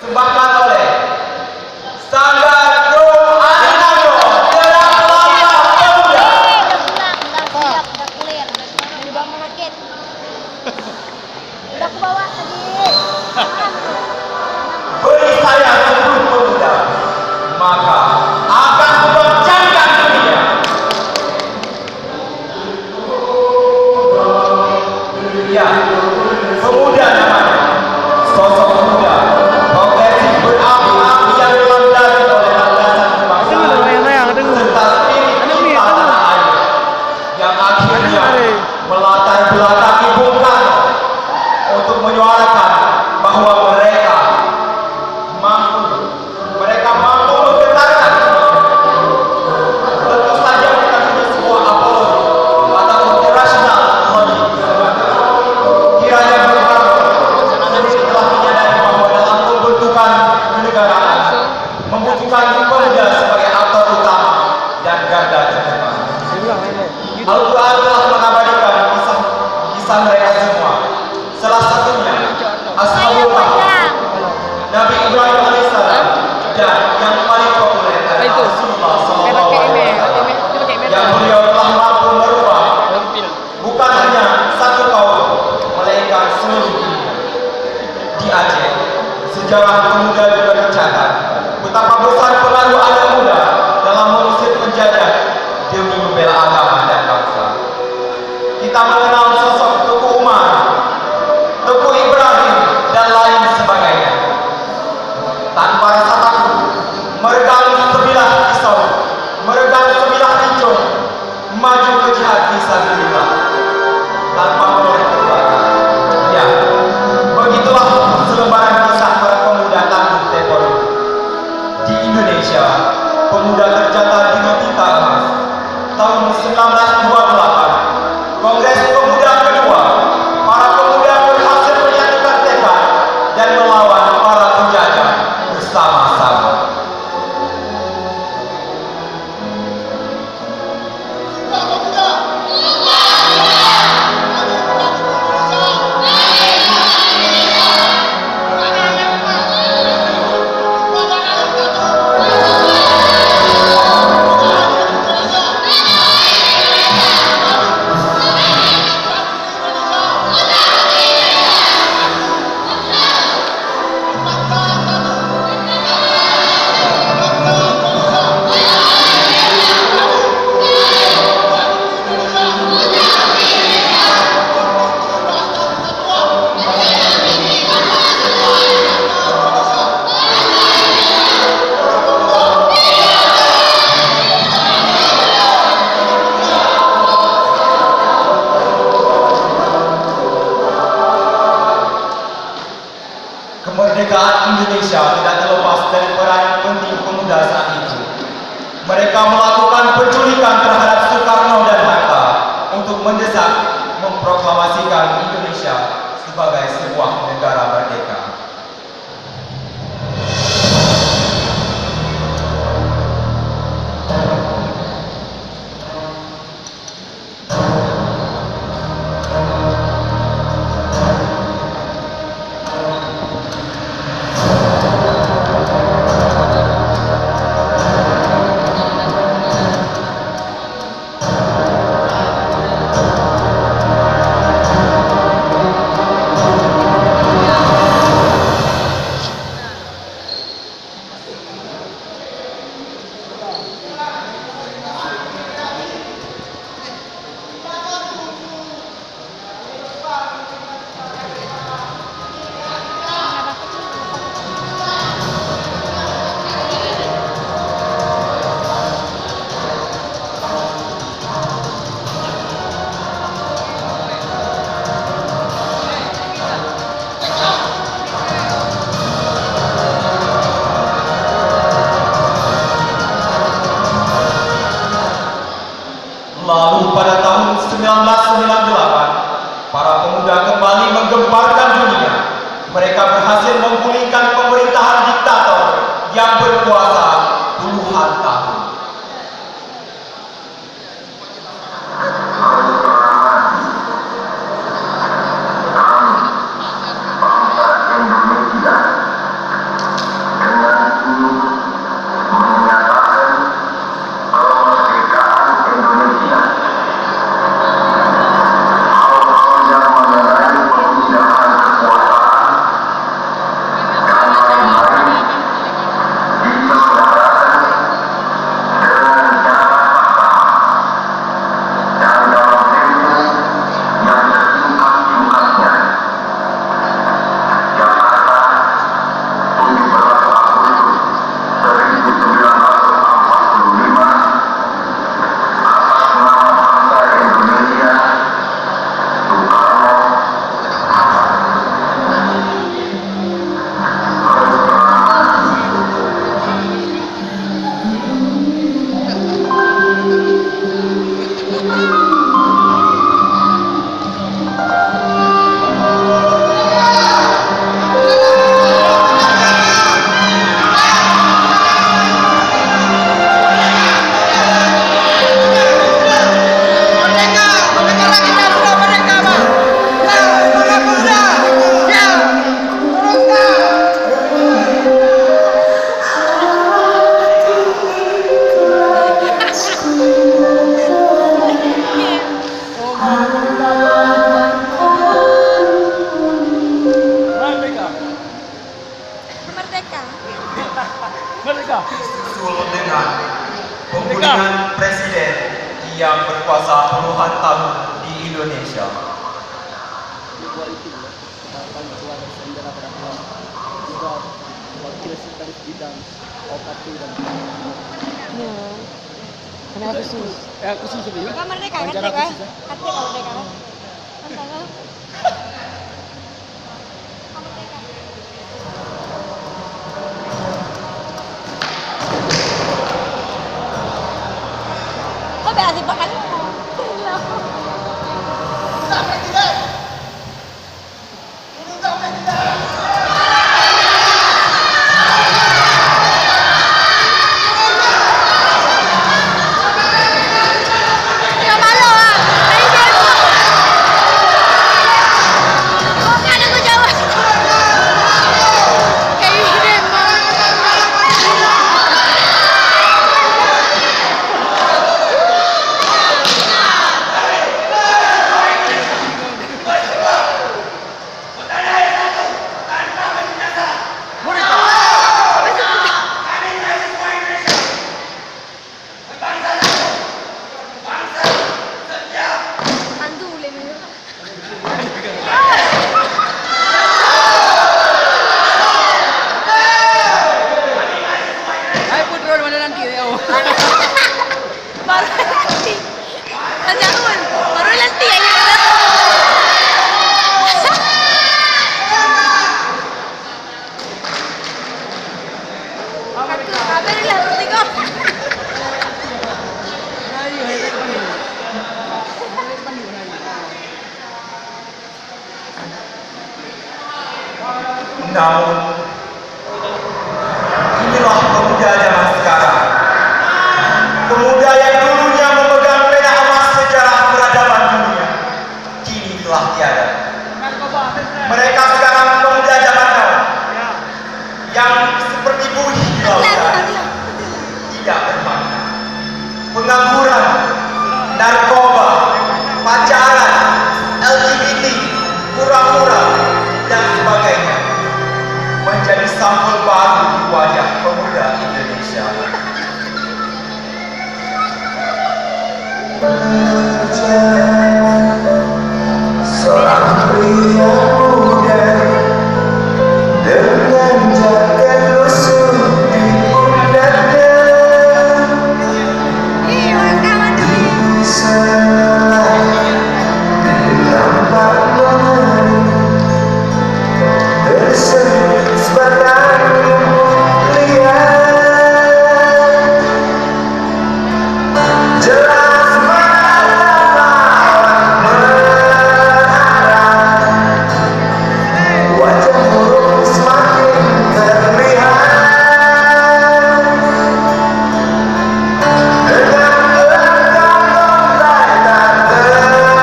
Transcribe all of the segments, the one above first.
dipersembahkan oleh Sanggar Grup Anado Derang Langkah Pemuda. Udah pulang, udah clear. Dari Bang Rakit. Udah aku bawa tadi. Beri saya 10 pemuda, maka akan memecahkan dunia. Ya, pemuda namanya. Sosok muda, progresif berapi-api yang dilandasi oleh landasan kebangsaan serta spirit cinta tanah air yang akhirnya melatar belakangi Bung Karno untuk menyuarakan bahwa mereka mampu menggetarkan. Tentu saja bukan hanya sebuah apologi atau irrational logic. Kiranya Bung Karno sendiri telah menyadari bahwa dalam pembentukan kenegaraan membutuhkan pemuda sebagai aktor utama dan garda terdepan. Al-Quran telah mengabadikan kisah mereka semua. Salah satunya Ashabul Kahf, Nabi Ibrahim alaihissalam, dan yang paling populer adalah Rasulullah SAW, yang beliau telah mampu merubah bukan hanya satu kaum, melainkan seluruh dunia. Di Aceh, sejarah pemuda juga mencatat betapa besar pengaruh anak muda dalam mengusir penjajah demi membela agama dan bangsa. Kita mengenal sosok Teguh Umar, Teguh Ibrahim, dan lain sebagainya. Tanpa rasa takut, meregang sebilah pisau, meregang sebilah rincun, maju ke jihad fisabilillah tanpa menoleh ke belakang. Ya, begitulah selembaran kisah para pemuda tangguh tempo dulu. Di Indonesia, pemuda tercatat dengan tinta emas. Tahun 1928, Kongres Pemuda kedua, para pemuda berhasil menyatukan tekad dan melawan para penjajah bersama-sama. Kemerdekaan Indonesia tidak terlepas dari peran penting pemuda saat itu. Mereka melakukan penculikan terhadap Soekarno dan Hatta untuk mendesak memproklamasikan Indonesia sebagai sebuah negara merdeka. Lalu pada tahun 1998, para pemuda kembali menggemparkan dunia. Mereka berhasil menggulingkan pemerintahan diktator yang berkuasa puluhan tahun. Merdeka. Merdeka. Disusul dengan pemilihan presiden yang berkuasa puluhan tahun di Indonesia. Bukan merdeka, merdeka. Merdeka, merdeka. Mantap. Kok beasik banget? Nggak malu ah, dari demo. Kok nggak ada gue jawab? Kayak demo. Andule nih. Ay, putro naman na ng tira. Baru nanti. Jangan, baru nanti ya. Kabar lah, tengok. Namun, inilah pemuda zaman sekarang. Pemuda yang dulunya memegang pena emas sejarah peradaban dunia, kini telah tiada. Mereka sekarang pemuda zaman now, yang seperti buih di lautan, tidak bermakna. Pengangguran, narkoba, pacaran, LGBT, pura-pura, dan sebagainya menjadi sampel baru di wajah pemuda Indonesia. Seorang pria muda dengan jaket lusuh di pundaknya bisa dilambat tersenyum sebatang lihat jelas malam mengarah wajah buruk semakin terlihat dengan gelanggang lontai tak terarah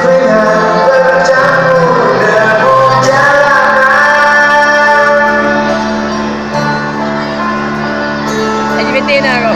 keringat bercampur debu jalanan LGBT na ako.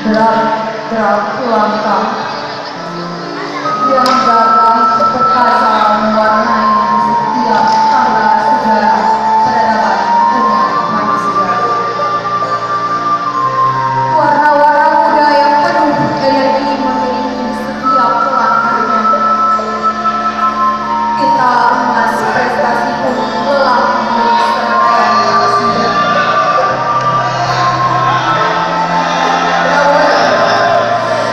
Gerak-gerak langkah yang dalam perkasa mewarnai setiap karya sejarah peradaban umat manusia. Warna-warna muda yang penuh energi mengiringi setiap langkahnya. Kita emas prestasi pun telah memenuhi serangkaian aksi.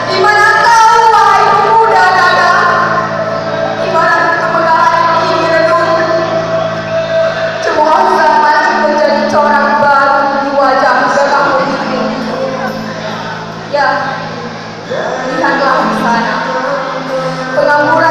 Di mana kau, wahai pemuda gagah? Ya, lihatlah di sana. Pengangguran